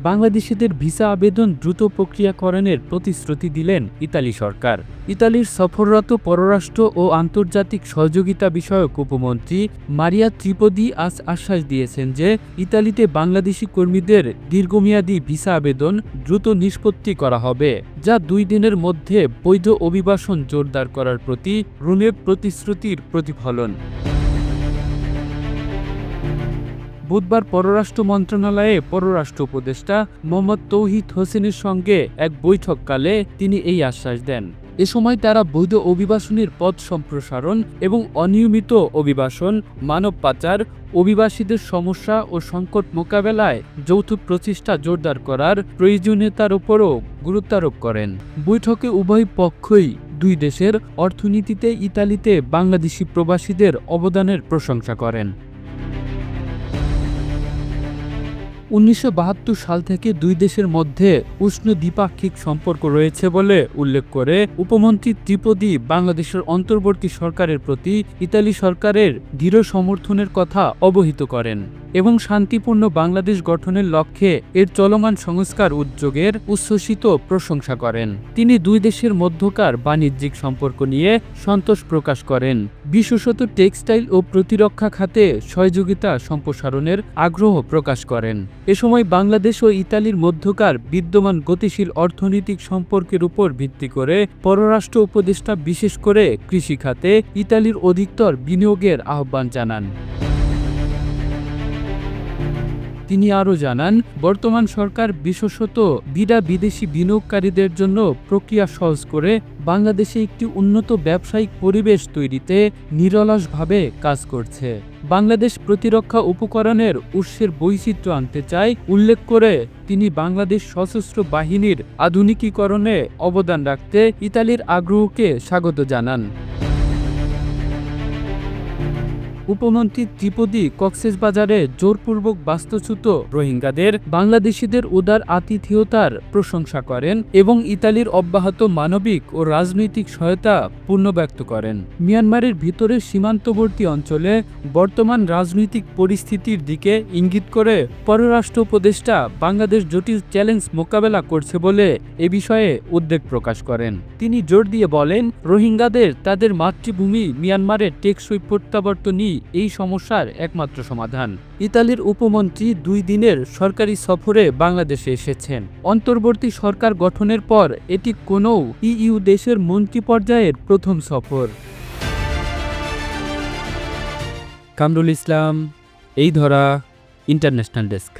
বাংলাদেশিদের ভিসা আবেদন দ্রুত প্রক্রিয়াকরণের প্রতিশ্রুতি দিলেন ইতালি সরকার। ইতালির সফররত পররাষ্ট্র ও আন্তর্জাতিক সহযোগিতা বিষয়ক উপমন্ত্রী মারিয়া ত্রিপদি আজ আশ্বাস দিয়েছেন যে ইতালিতে বাংলাদেশি কর্মীদের দীর্ঘমেয়াদী ভিসা আবেদন দ্রুত নিষ্পত্তি করা হবে, যা 2 দিনের মধ্যে বৈধ অভিবাসন জোরদার করার প্রতি রোমের প্রতিশ্রুতির প্রতিফলন। বুধবার পররাষ্ট্র মন্ত্রণালয়ে পররাষ্ট্র উপদেষ্টা মোহাম্মদ তৌহিদ হোসেনের সঙ্গে এক বৈঠককালে তিনি এই আশ্বাস দেন। এ সময় তারা বৈধ অভিবাসনের পথ সম্প্রসারণ এবং অনিয়মিত অভিবাসন, মানব পাচার, অভিবাসীদের সমস্যা ও সংকট মোকাবেলায় যৌথ প্রচেষ্টা জোরদার করার প্রয়োজনীয়তার উপরও গুরুত্বারোপ করেন। বৈঠকে উভয় পক্ষই 2 দেশের অর্থনীতিতে ইতালিতে বাংলাদেশি প্রবাসীদের অবদানের প্রশংসা করেন। 1972 সাল থেকে 2 দেশের মধ্যে উষ্ণ দ্বিপাক্ষিক সম্পর্ক রয়েছে বলে উল্লেখ করে উপমন্ত্রী ত্রিপদি বাংলাদেশের অন্তর্বর্তী সরকারের প্রতি ইতালি সরকারের দৃঢ় সমর্থনের কথা অবহিত করেন এবং শান্তিপূর্ণ বাংলাদেশ গঠনের লক্ষ্যে এর চলমান সংস্কার উদ্যোগের উচ্ছ্বসিত প্রশংসা করেন। তিনি 2 দেশের মধ্যকার বাণিজ্যিক সম্পর্ক নিয়ে সন্তোষ প্রকাশ করেন, বিশেষত টেক্সটাইল ও প্রতিরক্ষা খাতে সহযোগিতা সম্প্রসারণের আগ্রহ প্রকাশ করেন। এ সময় বাংলাদেশ ও ইতালির মধ্যকার বিদ্যমান গতিশীল অর্থনৈতিক সম্পর্কের উপর ভিত্তি করে পররাষ্ট্র উপদেষ্টা বিশেষ করে কৃষি খাতে ইতালির অধিকতর বিনিয়োগের আহ্বান জানান। তিনি আরও জানান, বর্তমান সরকার বিশেষত বিদেশি বিনিয়োগকারীদের জন্য প্রক্রিয়া সহজ করে বাংলাদেশে একটি উন্নত ব্যবসায়িক পরিবেশ তৈরিতে নিরলসভাবে কাজ করছে। বাংলাদেশ প্রতিরক্ষা উপকরণের উৎসের বৈচিত্র্য আনতে চায় উল্লেখ করে তিনি বাংলাদেশ সশস্ত্র বাহিনীর আধুনিকীকরণে অবদান রাখতে ইতালির আগ্রহকে স্বাগত জানান। উপমন্ত্রী ত্রিপদি কক্সবাজারে জোরপূর্বক বাস্তুচ্যুত রোহিঙ্গাদের বাংলাদেশিদের উদার আতিথেয়তার প্রশংসা করেন এবং ইতালির অব্যাহত মানবিক ও রাজনৈতিক সহায়তা পুনর্ব্যক্ত করেন। মিয়ানমারের ভিতরের সীমান্তবর্তী অঞ্চলে বর্তমান রাজনৈতিক পরিস্থিতির দিকে ইঙ্গিত করে পররাষ্ট্র উপদেষ্টা বাংলাদেশ জটিল চ্যালেঞ্জ মোকাবেলা করছে বলে এ বিষয়ে উদ্বেগ প্রকাশ করেন। তিনি জোর দিয়ে বলেন, রোহিঙ্গাদের তাদের মাতৃভূমি মিয়ানমারের টেকসই প্রত্যাবর্তনই এই সমস্যার একমাত্র সমাধান। ইতালির উপমন্ত্রী 2 দিনের সরকারি সফরে বাংলাদেশে এসেছেন। অন্তর্বর্তী সরকার গঠনের পর এটি কোনো ইইউ দেশের মন্ত্রী পর্যায়ের প্রথম সফর। কামরুল ইসলাম, এই ধরা, ইন্টারন্যাশনাল ডেস্ক।